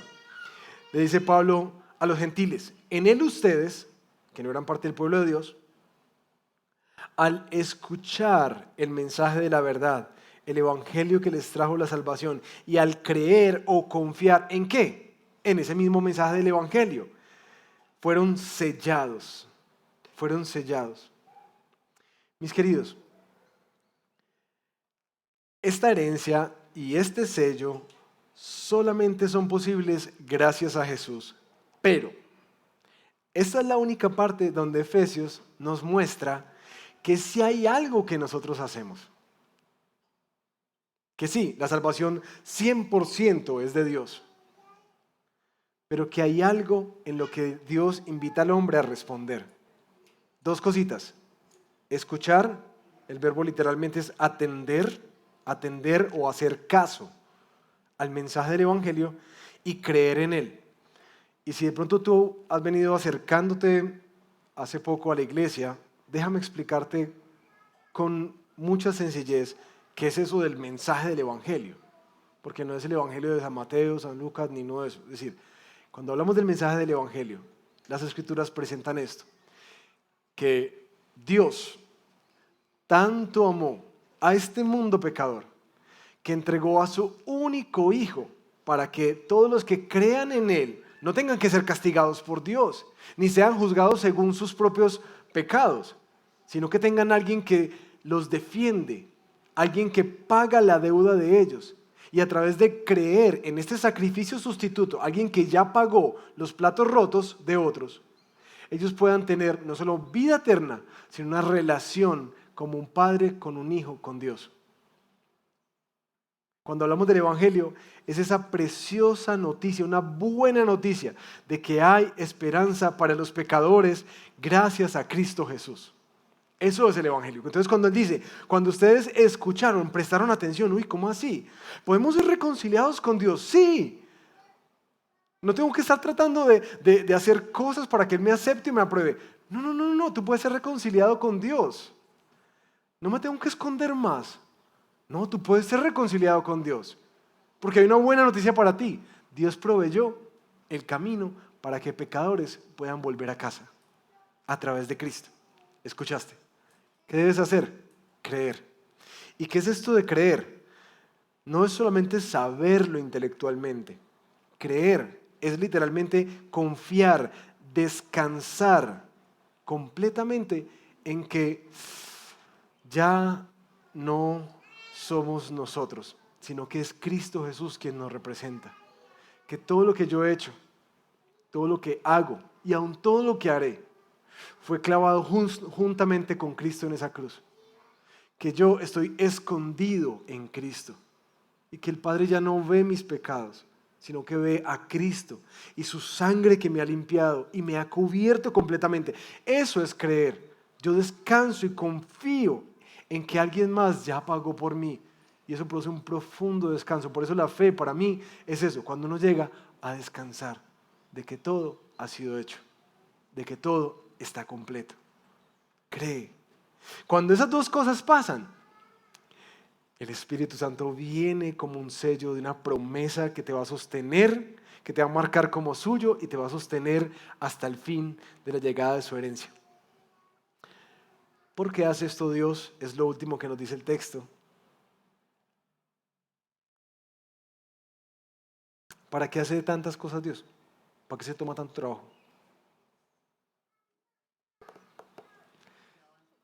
[SPEAKER 1] Le dice Pablo a los gentiles, en él ustedes, que no eran parte del pueblo de Dios, al escuchar el mensaje de la verdad, el evangelio que les trajo la salvación, y al creer o confiar ¿en qué? En ese mismo mensaje del evangelio, fueron sellados. Fueron sellados. Mis queridos, esta herencia y este sello solamente son posibles gracias a Jesús. Pero esta es la única parte donde Efesios nos muestra que si hay algo que nosotros hacemos. Que sí, la salvación 100% es de Dios. Pero que hay algo en lo que Dios invita al hombre a responder. Dos cositas. Escuchar, el verbo literalmente es atender o hacer caso al mensaje del evangelio y creer en él. Y si de pronto tú has venido acercándote hace poco a la iglesia, déjame explicarte con mucha sencillez qué es eso del mensaje del evangelio. Porque no es el evangelio de San Mateo, San Lucas, ni nada de eso. Es decir, cuando hablamos del mensaje del evangelio, las escrituras presentan esto, que Dios tanto amó a este mundo pecador que entregó a su único Hijo para que todos los que crean en Él no tengan que ser castigados por Dios, ni sean juzgados según sus propios pecados, sino que tengan alguien que los defiende, alguien que paga la deuda de ellos. Y a través de creer en este sacrificio sustituto, alguien que ya pagó los platos rotos de otros, ellos puedan tener no solo vida eterna, sino una relación como un padre con un hijo con Dios. cuando hablamos del Evangelio, es esa preciosa noticia, una buena noticia de que hay esperanza para los pecadores gracias a Cristo Jesús. Eso es el Evangelio. Entonces cuando Él dice, cuando ustedes escucharon, prestaron atención, uy, ¿cómo así? ¿Podemos ser reconciliados con Dios? Sí. No tengo que estar tratando de hacer cosas para que Él me acepte y me apruebe. No, tú puedes ser reconciliado con Dios. No me tengo que esconder más. No, tú puedes ser reconciliado con Dios. Porque hay una buena noticia para ti. Dios proveyó el camino para que pecadores puedan volver a casa a través de Cristo. ¿Escuchaste? ¿Qué debes hacer? Creer. ¿Y qué es esto de creer? No es solamente saberlo intelectualmente. Creer es literalmente confiar, descansar completamente en que ya no somos nosotros, sino que es Cristo Jesús quien nos representa. Que todo lo que yo he hecho, todo lo que hago y aun todo lo que haré fue clavado juntamente con Cristo en esa cruz. Que yo estoy escondido en Cristo y que el Padre ya no ve mis pecados, sino que ve a Cristo y su sangre que me ha limpiado y me ha cubierto completamente. Eso es creer. Yo descanso y confío en que alguien más ya pagó por mí y eso produce un profundo descanso. Por eso la fe para mí es eso, cuando uno llega a descansar de que todo ha sido hecho, de que todo está completo. Cree. Cuando esas dos cosas pasan, el Espíritu Santo viene como un sello de una promesa que te va a sostener, que te va a marcar como suyo y te va a sostener hasta el fin de la llegada de su herencia. ¿Por qué hace esto Dios? Es lo último que nos dice el texto. ¿Para qué hace tantas cosas Dios? ¿Para qué se toma tanto trabajo?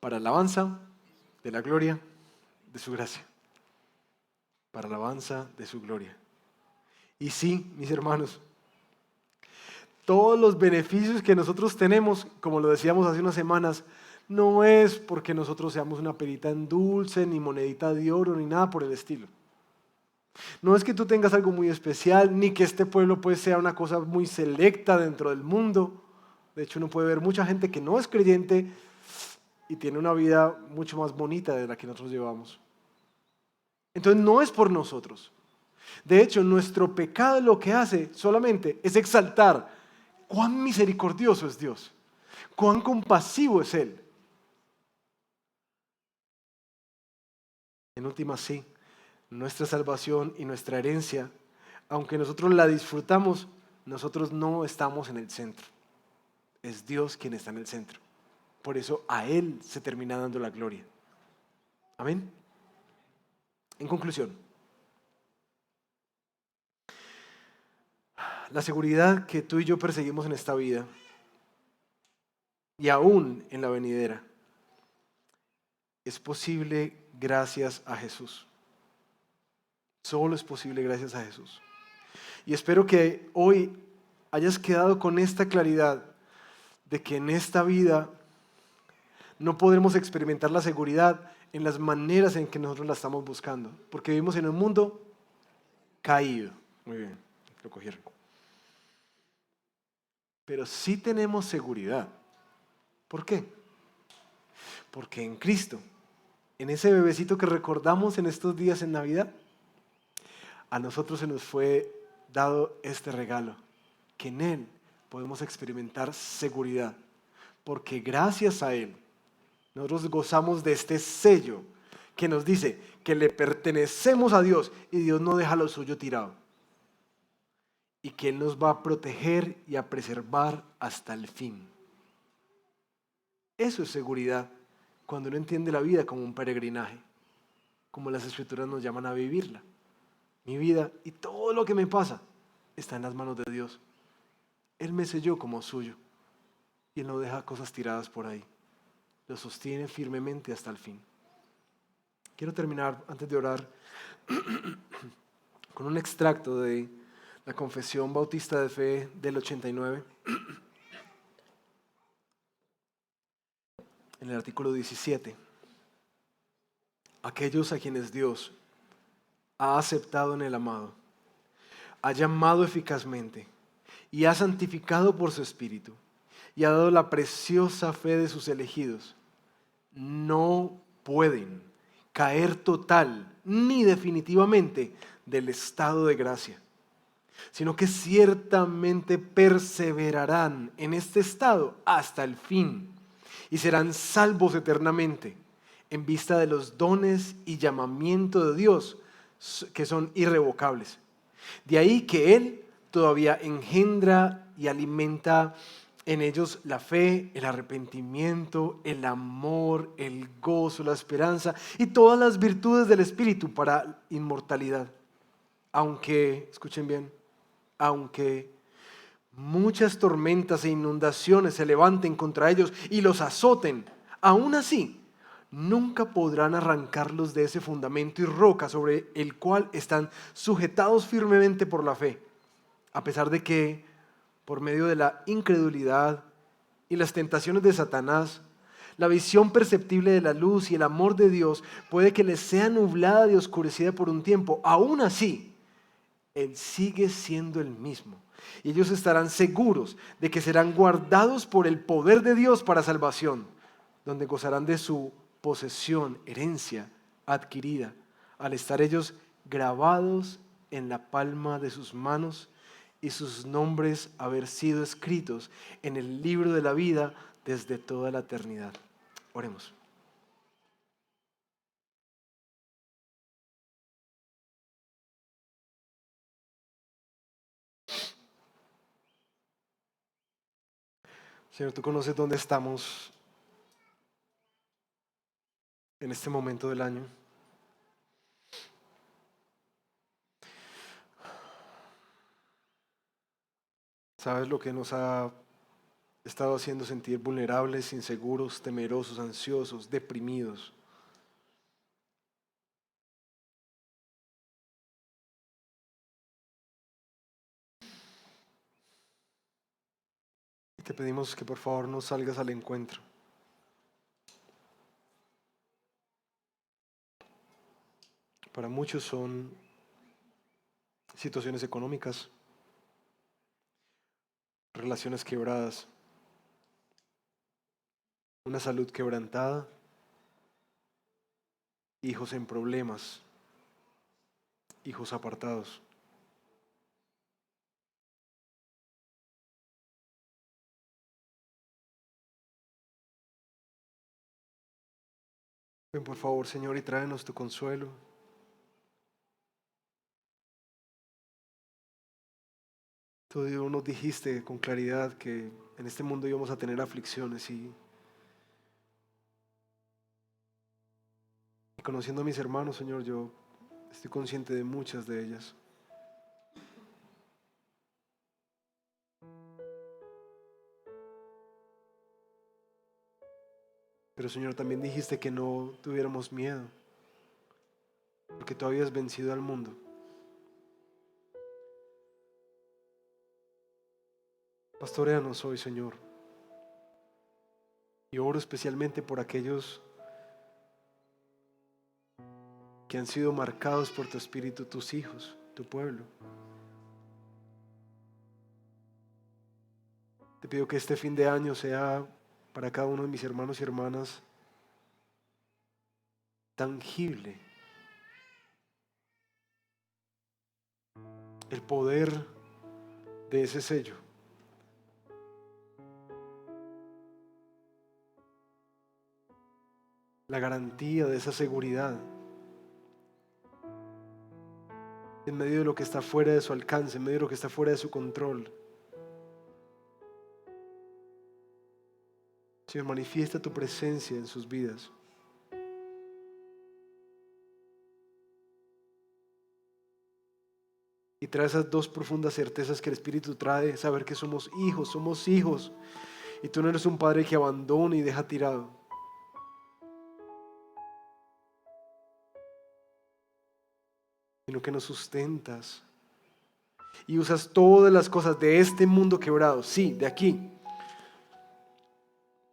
[SPEAKER 1] Para alabanza de la gloria de su gracia. Para alabanza de su gloria. Y sí, mis hermanos, todos los beneficios que nosotros tenemos, como lo decíamos hace unas semanas, no es porque nosotros seamos una perita en dulce, ni monedita de oro, ni nada por el estilo. No es que tú tengas algo muy especial, ni que este pueblo pues sea una cosa muy selecta dentro del mundo. De hecho, uno puede ver mucha gente que no es creyente y tiene una vida mucho más bonita de la que nosotros llevamos. Entonces no es por nosotros. De hecho, nuestro pecado lo que hace solamente es exaltar cuán misericordioso es Dios, cuán compasivo es Él. En última, sí, nuestra salvación y nuestra herencia, aunque nosotros la disfrutamos, nosotros no estamos en el centro. Es Dios quien está en el centro. Por eso a Él se termina dando la gloria. Amén. En conclusión, la seguridad que tú y yo perseguimos en esta vida y aún en la venidera es posible gracias a Jesús. Solo es posible gracias a Jesús. Y espero que hoy hayas quedado con esta claridad de que en esta vida no podremos experimentar la seguridad en las maneras en que nosotros la estamos buscando, porque vivimos en un mundo caído. Muy bien, lo cogieron. Pero sí tenemos seguridad. ¿Por qué? Porque en Cristo, en ese bebecito que recordamos en estos días en Navidad, a nosotros se nos fue dado este regalo, que en Él podemos experimentar seguridad, porque gracias a Él nosotros gozamos de este sello que nos dice que le pertenecemos a Dios y Dios no deja lo suyo tirado. Y que Él nos va a proteger y a preservar hasta el fin. Eso es seguridad cuando uno entiende la vida como un peregrinaje, como las Escrituras nos llaman a vivirla. Mi vida y todo lo que me pasa está en las manos de Dios. Él me selló como suyo y Él no deja cosas tiradas por ahí. Lo sostiene firmemente hasta el fin. Quiero terminar, antes de orar, con un extracto de la Confesión Bautista de Fe del 89, en el artículo 17. Aquellos a quienes Dios ha aceptado en el amado, ha llamado eficazmente y ha santificado por su Espíritu y ha dado la preciosa fe de sus elegidos, no pueden caer total ni definitivamente del estado de gracia, sino que ciertamente perseverarán en este estado hasta el fin y serán salvos eternamente en vista de los dones y llamamiento de Dios que son irrevocables. De ahí que Él todavía engendra y alimenta en ellos la fe, el arrepentimiento, el amor, el gozo, la esperanza y todas las virtudes del Espíritu para inmortalidad. Aunque, escuchen bien, aunque muchas tormentas e inundaciones se levanten contra ellos y los azoten, aún así nunca podrán arrancarlos de ese fundamento y roca sobre el cual están sujetados firmemente por la fe, a pesar de que, por medio de la incredulidad y las tentaciones de Satanás, la visión perceptible de la luz y el amor de Dios puede que les sea nublada y oscurecida por un tiempo. Aún así, Él sigue siendo el mismo. Y ellos estarán seguros de que serán guardados por el poder de Dios para salvación, donde gozarán de su posesión, herencia adquirida, al estar ellos grabados en la palma de sus manos y sus nombres haber sido escritos en el libro de la vida desde toda la eternidad. Oremos. Señor, tú conoces dónde estamos en este momento del año. Sabes lo que nos ha estado haciendo sentir vulnerables, inseguros, temerosos, ansiosos, deprimidos. Y te pedimos que por favor nos salgas al encuentro. Para muchos son situaciones económicas, relaciones quebradas, una salud quebrantada, hijos en problemas, hijos apartados. Ven por favor, Señor, y tráenos tu consuelo. Tú Dios, nos dijiste con claridad que en este mundo íbamos a tener aflicciones y conociendo a mis hermanos, Señor, yo estoy consciente de muchas de ellas. Pero Señor, también dijiste que no tuviéramos miedo, porque tú habías vencido al mundo. Pastoréanos hoy, Señor. Y oro especialmente por aquellos que han sido marcados por tu Espíritu, tus hijos, tu pueblo. Te pido que este fin de año sea para cada uno de mis hermanos y hermanas tangible el poder de ese sello. La garantía de esa seguridad en medio de lo que está fuera de su alcance, en medio de lo que está fuera de su control. Señor, manifiesta tu presencia en sus vidas. Y trae esas dos profundas certezas que el Espíritu trae, saber que somos hijos. Y tú no eres un padre que abandona y deja tirado. Sino que nos sustentas. Y usas todas las cosas de este mundo quebrado, sí, de aquí,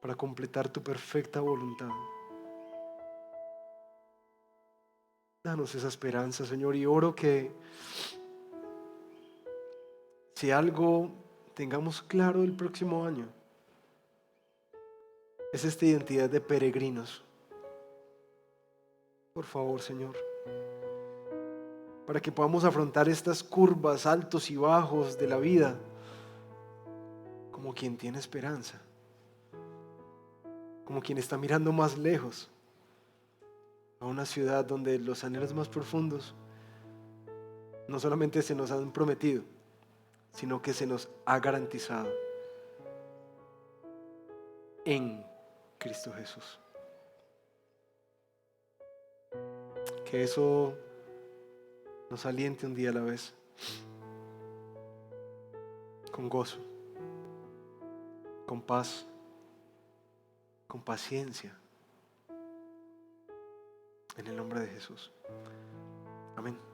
[SPEAKER 1] para completar tu perfecta voluntad.
[SPEAKER 2] Danos esa esperanza, Señor, y oro que si algo tengamos claro el próximo año, es esta identidad de peregrinos. Por favor, Señor, para que podamos afrontar estas curvas, altos y bajos de la vida, como quien tiene esperanza, como quien está mirando más lejos, a una ciudad donde los anhelos más profundos no solamente se nos han prometido, sino que se nos ha garantizado en Cristo Jesús. Que eso nos aliente un día a la vez, con gozo, con paz, con paciencia, en el nombre de Jesús. Amén.